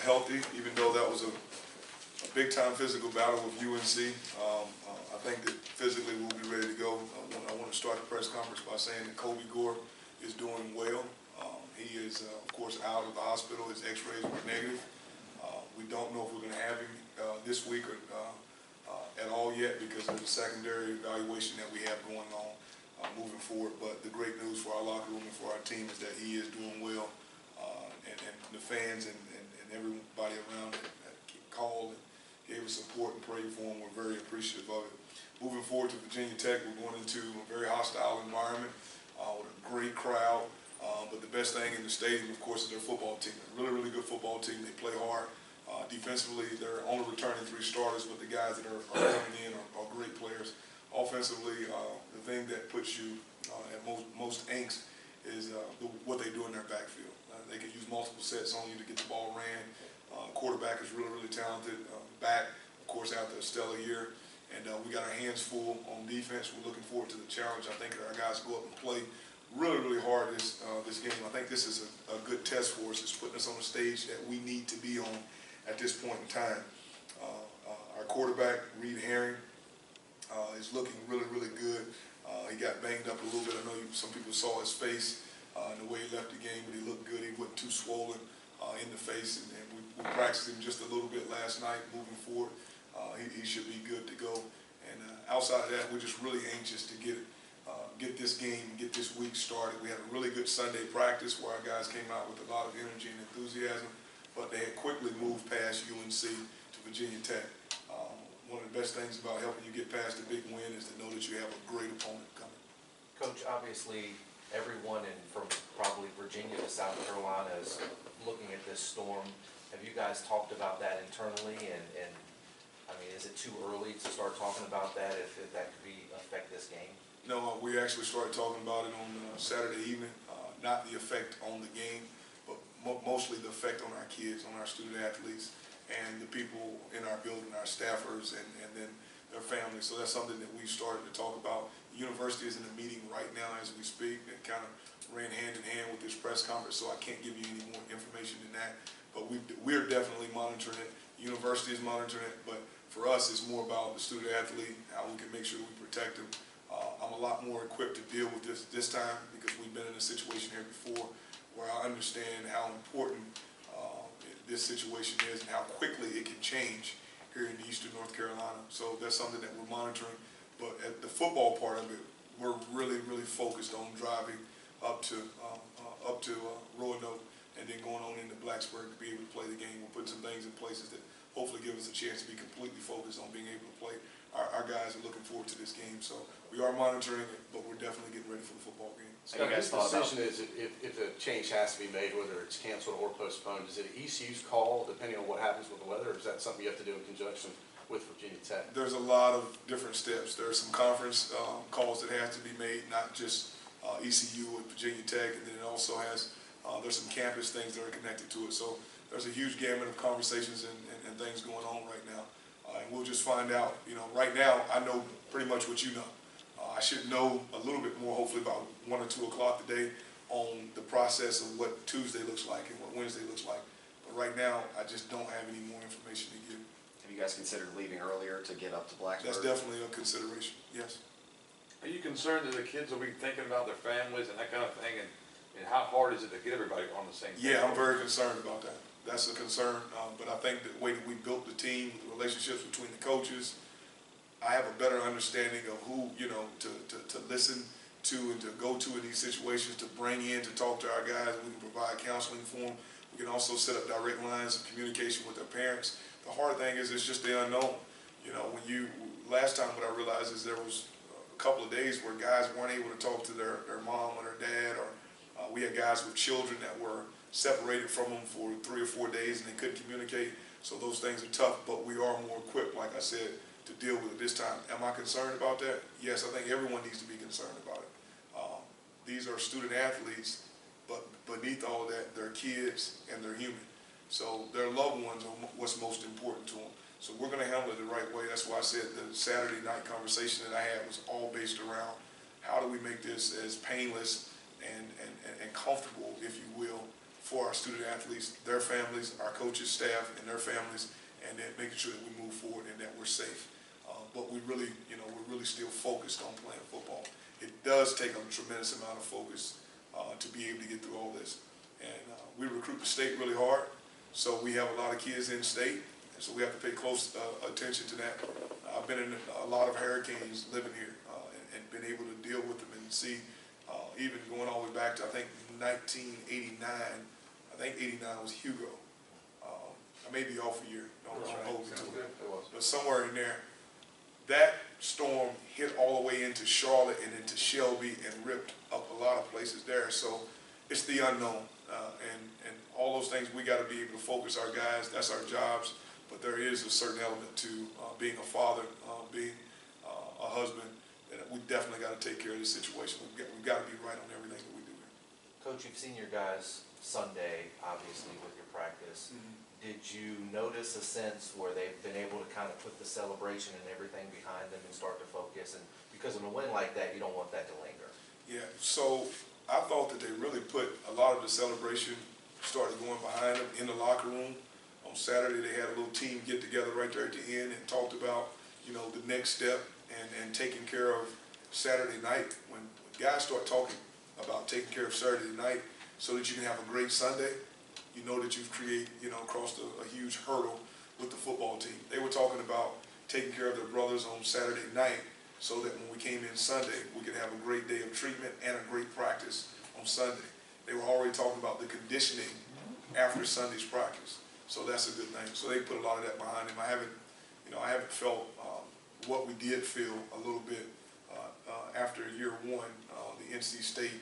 healthy, even though that was a big-time physical battle with UNC. I think that physically we'll be ready to go. I want to start the press conference by saying that Kobe Gore is doing well. He is, of course, out of the hospital. His x-rays were negative. We don't know if we're going to have him this week or at all yet because of the secondary evaluation that we have going on moving forward. But the great news for our locker room and for our team is that he is doing well. And the fans and everybody around it that called and gave us support and prayed for him. We're very appreciative of it. Moving forward to Virginia Tech, we're going into a very hostile environment with a great crowd. But the best thing in the stadium, of course, is their football team. A really, really good football team. They play hard. Defensively, they're only returning 3 starters, but the guys that are coming in are great players. Offensively, the thing that puts you at most angst is what they do in their backfield. They can use multiple sets on you to get the ball ran. Quarterback is really, really talented. Back, of course, after a stellar year. And we got our hands full on defense. We're looking forward to the challenge. I think that our guys go up and play really, really hard this game. I think this is a good test for us. It's putting us on a stage that we need to be on at this point in time. Our quarterback, Reed Herring, is looking really, really good. He got banged up a little bit. I know some people saw his face and the way he left the game, but he looked good. He wasn't too swollen in the face, and we practiced him just a little bit last night. Moving forward, he should be good to go. And outside of that, we're just really anxious to get this game, get this week started. We had a really good Sunday practice where our guys came out with a lot of energy and enthusiasm, but they had quickly moved past UNC to Virginia Tech. One of the best things about helping you get past a big win is to know that you have a great opponent coming. Coach, obviously everyone from probably Virginia to South Carolina is looking at this storm. Have you guys talked about that internally? And I mean, is it too early to start talking about that if that could affect this game? No, we actually started talking about it on Saturday evening. Not the effect on the game, but mostly the effect on our kids, on our student athletes, and the people in our building, our staffers, and then their families. So that's something that we started to talk about. The university is in a meeting right now as we speak. It kind of ran hand in hand with this press conference, so I can't give you any more information than that. But we're definitely monitoring it. The university is monitoring it, but for us, it's more about the student athlete, how we can make sure we protect them. I'm a lot more equipped to deal with this time because we've been in a situation here before where I understand how important this situation is and how quickly it can change here in eastern North Carolina. So that's something that we're monitoring. But at the football part of it, we're really, really focused on driving up to Roanoke and then going on into Blacksburg to be able to play the game. We're putting some things in places that hopefully give us a chance to be completely focused on being able to play. Our guys are looking forward to this game, so we are monitoring it, but we're definitely getting ready for the football game. So his decision is if a change has to be made, whether it's canceled or postponed, is it ECU's call depending on what happens with the weather, or is that something you have to do in conjunction with Virginia Tech? There's a lot of different steps. There's some conference calls that have to be made, not just ECU with Virginia Tech, and then it also has there's some campus things that are connected to it. So there's a huge gamut of conversations and things going on right now. And we'll just find out. You know, right now I know pretty much what you know. I should know a little bit more, hopefully about 1 or 2 o'clock today, on the process of what Tuesday looks like and what Wednesday looks like. But right now, I just don't have any more information to give. Have you guys considered leaving earlier to get up to Blacksburg? That's definitely a consideration, yes. Are you concerned that the kids will be thinking about their families and that kind of thing? And how hard is it to get everybody on the same page? Yeah, I'm very concerned about that. That's a concern. But I think the way that we built the team, the relationships between the coaches, I have a better understanding of who, you know, to listen to and to go to in these situations, to bring in, to talk to our guys. We can provide counseling for them. We can also set up direct lines of communication with their parents. The hard thing is it's just the unknown. You know, last time what I realized is there was a couple of days where guys weren't able to talk to their mom or their dad, or we had guys with children that were separated from them for 3 or 4 days and they couldn't communicate. So those things are tough, but we are more equipped, like I said, to deal with it this time. Am I concerned about that? Yes, I think everyone needs to be concerned about it. These are student athletes, but beneath all of that, they're kids and they're human. So their loved ones are what's most important to them. So we're going to handle it the right way. That's why I said the Saturday night conversation that I had was all based around how do we make this as painless and comfortable, if you will, for our student athletes, their families, our coaches, staff, and their families, and then making sure that we move forward and that we're safe. But we really, we're really still focused on playing football. It does take a tremendous amount of focus to be able to get through all this. And we recruit the state really hard, so we have a lot of kids in state, and so we have to pay close attention to that. I've been in a lot of hurricanes living here and been able to deal with them and see, even going all the way back to, I think, 1989. I think 89 was Hugo. I may be off a year. Don't hold me to it. But somewhere in there, that storm hit all the way into Charlotte and into Shelby and ripped up a lot of places there. So it's the unknown, and all those things we got to be able to focus our guys. That's our jobs. But there is a certain element to being a father, being a husband, that we definitely got to take care of this situation. We've got to be right on everything that we do here. Coach, you've seen your guys Sunday, obviously, with your practice. Did you notice a sense where they've been able to kind of put the celebration and everything behind them and start to focus? And because of a win like that, you don't want that to linger. Yeah, so I thought that they really put a lot of the celebration started going behind them in the locker room. On Saturday, they had a little team get together right there at the end and talked about, the next step and taking care of Saturday night. When guys start talking about taking care of Saturday night so that you can have a great Sunday, you know that you've created, crossed a huge hurdle with the football team. They were talking about taking care of their brothers on Saturday night so that when we came in Sunday, we could have a great day of treatment and a great practice on Sunday. They were already talking about the conditioning after Sunday's practice. So that's a good thing. So they put a lot of that behind them. I haven't felt what we did feel a little bit after year one, the NC State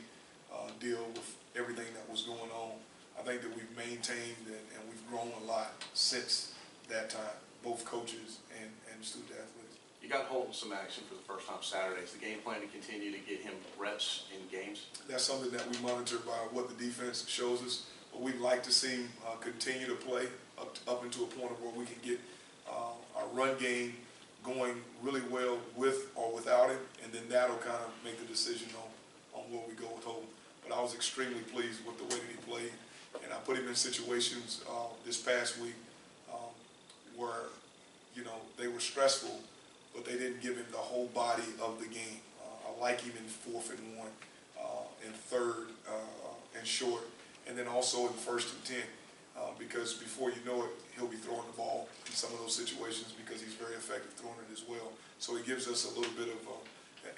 deal with everything that was going on. I think that we've maintained and we've grown a lot since that time, both coaches and student athletes. You got Holton some action for the first time Saturday. Is the game plan to continue to get him reps in games? That's something that we monitor by what the defense shows us. But we'd like to see him continue to play up into a point of where we can get our run game going really well with or without him, and then that'll kind of make the decision on where we go with Holton. But I was extremely pleased with the way that he played, and I put him in situations this past week where they were stressful, but they didn't give him the whole body of the game. I like him in 4th and 1, in 3rd and short, and then also in 1st and 10, because before you know it, he'll be throwing the ball in some of those situations because he's very effective throwing it as well. So he gives us a little bit of,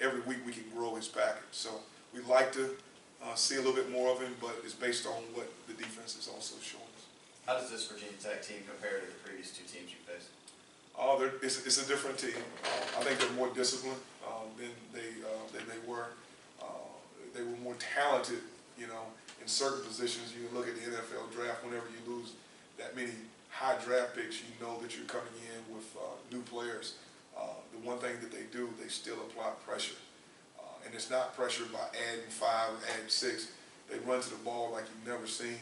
every week we can grow his package. So we'd like to see a little bit more of him, but it's based on what the defense is also showing us. How does this Virginia Tech team compare to the previous two teams you faced? It's a different team. I think they're more disciplined than they were. They were more talented, in certain positions. You can look at the NFL draft. Whenever you lose that many high draft picks, you know that you're coming in with new players. The one thing that they do, they still apply pressure. And it's not pressure by adding 5 or adding 6. They run to the ball like you've never seen.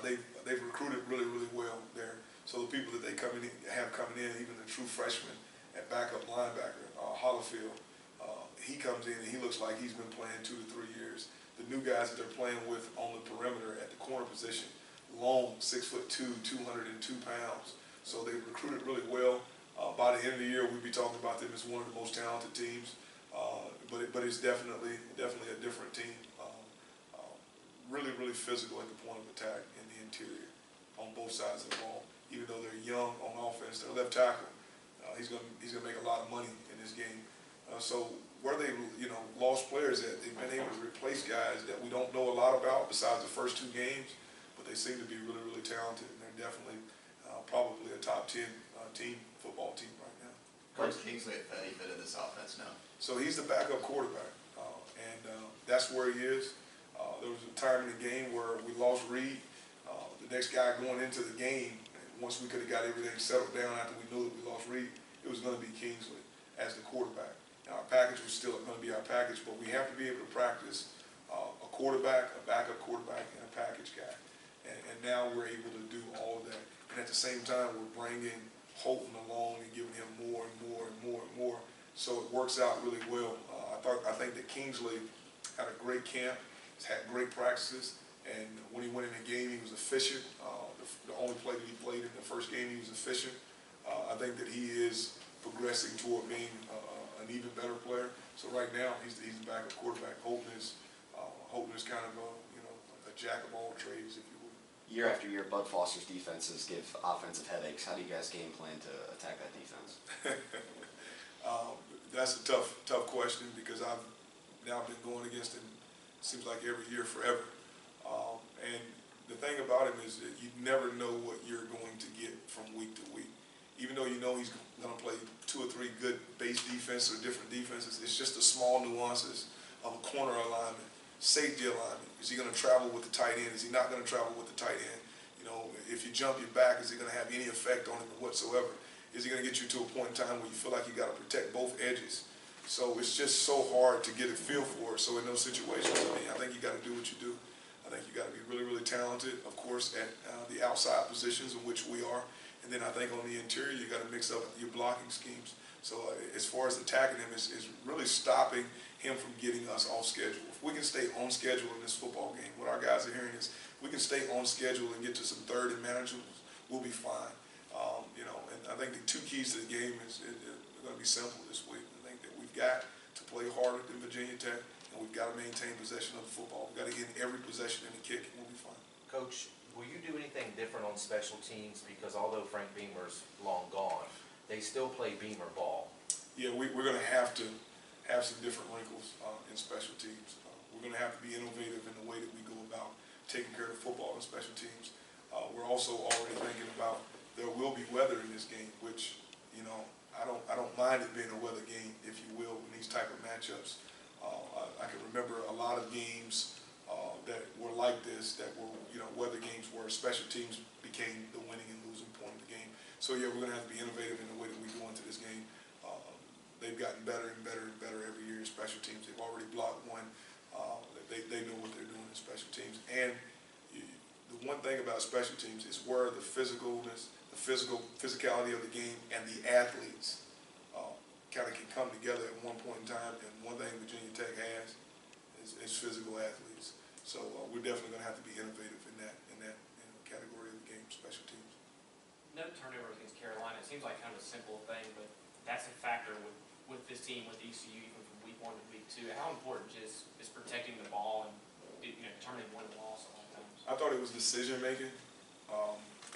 They've recruited really, really well there. So the people that they have coming in, even the true freshman at backup linebacker, Hollifield, he comes in and he looks like he's been playing 2 to 3 years. The new guys that they're playing with on the perimeter at the corner position, long, 6'2", 202 pounds. So they've recruited really well. By the end of the year, we'll be talking about them as one of the most talented teams. But it's definitely a different team. Really, really physical at the point of attack in the interior on both sides of the ball. Even though they're young on offense, their left tackle, he's gonna make a lot of money in this game. So where they lost players at, they've been able to replace guys that we don't know a lot about besides the first 2 games, but they seem to be really, really talented, and they're definitely probably a top 10 football team right now. Where's Kingsley at any fit in this offense now? So he's the backup quarterback, and that's where he is. There was a time in the game where we lost Reed. The next guy going into the game, once we could have got everything settled down after we knew that we lost Reed, it was going to be Kingsley as the quarterback. Now, our package was still going to be our package, but we have to be able to practice a quarterback, a backup quarterback, and a package guy. And now we're able to do all of that. And at the same time, we're bringing Holton along and giving him more and more and more and more. So it works out really well. I think that Kingsley had a great camp. He's had great practices. And when he went in the game, he was efficient. The only play that he played in the first game, he was efficient. I think that he is progressing toward being an even better player. So right now, he's the backup quarterback. Holton is kind of a jack of all trades, if you will. Year after year, Bud Foster's defenses give offensive headaches. How do you guys game plan to attack that defense? That's a tough question because I've now been going against him, seems like every year forever. And the thing about him is that you never know what you're going to get from week to week. Even though you know he's going to play 2 or 3 good base defense or different defenses, it's just the small nuances of a corner alignment, safety alignment. Is he going to travel with the tight end? Is he not going to travel with the tight end? You know, if you jump your back, is he going to have any effect on him whatsoever? Is he going to get you to a point in time where you feel like you got to protect both edges? So it's just so hard to get a feel for it. So in those situations, I think you got to do what you do. I think you got to be really, really talented, of course, at the outside positions in which we are. And then I think on the interior, you got to mix up your blocking schemes. So as far as attacking him, is really stopping him from getting us off schedule. If we can stay on schedule in this football game, what our guys are hearing is if we can stay on schedule and get to some third and manageables, we'll be fine. And I think the 2 keys to the game is going to be simple this week. I think that we've got to play harder than Virginia Tech, and we've got to maintain possession of the football. We've got to get every possession in the kick, and we'll be fine. Coach, will you do anything different on special teams? Because although Frank Beamer's long gone, they still play Beamer ball. Yeah, we're going to have to have some different wrinkles in special teams. We're going to have to be innovative in the way that we go about taking care of football in special teams. We're also already thinking about there will be weather in this game, which, I don't mind it being a weather game, if you will, in these type of matchups. I can remember a lot of games that were like this, that were, weather games where special teams became the winning and losing point of the game. So yeah, we're going to have to be innovative in the way that we go into this game. They've gotten better and better and better every year in special teams. They've already blocked one. They know what they're doing in special teams. And the one thing about special teams is where the physicalness, the physicality of the game and the athletes kind of can come together at one point in time. And one thing Virginia Tech has is physical athletes. So we're definitely going to have to be innovative in that category of the game, special teams. No turnovers against Carolina. It seems like kind of a simple thing, but that's a factor with this team, with ECU, even from week 1 to week 2. How important is protecting the ball and determining win or loss a lot of times? I thought it was decision making,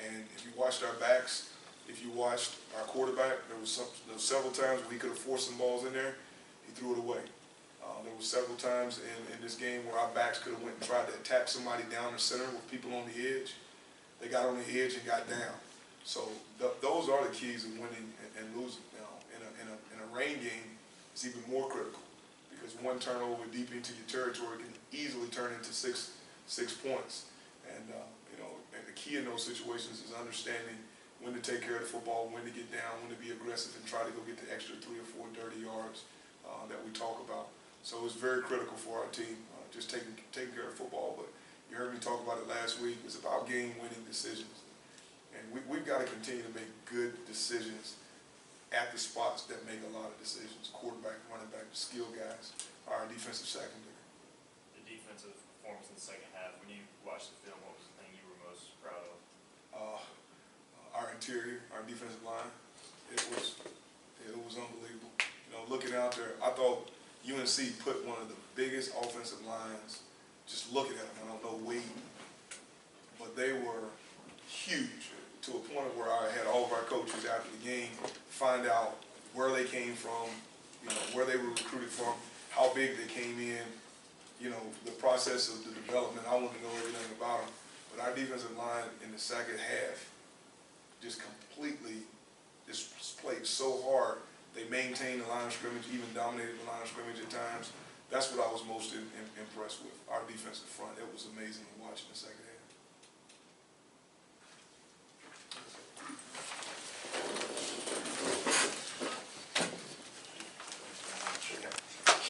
and if you watched our backs, if you watched our quarterback, there was several times where he could have forced some balls in there, he threw it away. There were several times in this game where our backs could have went and tried to attack somebody down the center with people on the edge. They got on the edge and got down. So those are the keys of winning and losing. Now, in a rain game, it's even more critical because one turnover deep into your territory can easily turn into six points. And and the key in those situations is understanding when to take care of the football, when to get down, when to be aggressive, and try to go get the extra 3 or 4 dirty yards that we talk about. So it's very critical for our team, just taking care of football. But you heard me talk about it last week. It's about game-winning decisions. And we've got to continue to make good decisions at the spots that make a lot of decisions. Quarterback, running back, skill guys, our defensive secondary. The defensive performance in the second half, when you watched the film, what was the thing you were most proud of? Our interior, our defensive line, it was unbelievable. Looking out there, I thought UNC put one of the biggest offensive lines, just looking at them, I don't know weight, but they were huge to a point where I had all of our coaches after the game find out where they came from, where they were recruited from, how big they came in, the process of the development. I wanted to know everything about them. But our defensive line in the second half just completely just played so hard. They maintained the line of scrimmage, even dominated the line of scrimmage at times. That's what I was most impressed with, our defensive front. It was amazing to watch in the second half.